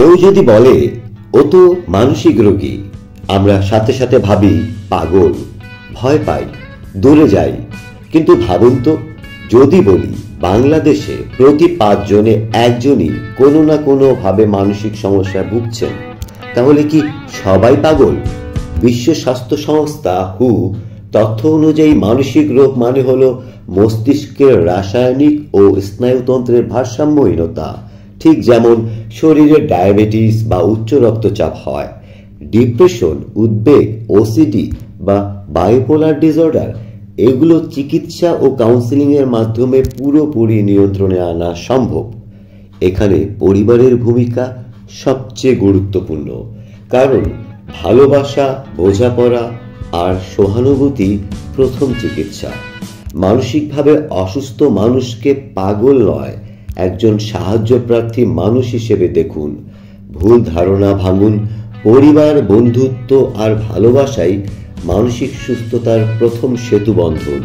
কেউ যদি বলে ও তো মানসিক রোগী, আমরা সাথে সাথে ভাবি পাগল, ভয় পাই, দূরে যাই। কিন্তু ভাবুন তো, যদি বলি বাংলাদেশে প্রতি 5 জনে একজনই কোনো না কোনো ভাবে মানসিক সমস্যায় ভুগছেন, তাহলে কি সবাই পাগল? বিশ্ব স্বাস্থ্য সংস্থা হু তথ্য অনুযায়ী মানসিক রোগ মানে হলো মস্তিষ্কের রাসায়নিক ও স্নায়ুতন্ত্রের ভারসাম্যহীনতা। ঠিক যেমন শরীরে ডায়াবেটিস বা উচ্চ রক্তচাপ হয়, ডিপ্রেশন, উদ্বেগ, ওসিডি বা বায়োপোলার ডিসঅর্ডার, এগুলো চিকিৎসা ও কাউন্সেলিং এর মাধ্যমে পুরোপুরি নিয়ন্ত্রণে আনা সম্ভব। এখানে পরিবারের ভূমিকা সবচেয়ে গুরুত্বপূর্ণ, কারণ ভালোবাসা, বোঝাপড়া আর সহানুভূতি প্রথম চিকিৎসা। মানসিকভাবে অসুস্থ মানুষকে পাগল নয়, একজন সাহায্যপ্রার্থী মানুষ হিসেবে দেখুন। ভুল ধারণা ভাঙুন। পরিবার, বন্ধুত্ব আর ভালোবাসাই মানসিক সুস্থতার প্রথম সেতু বন্ধন।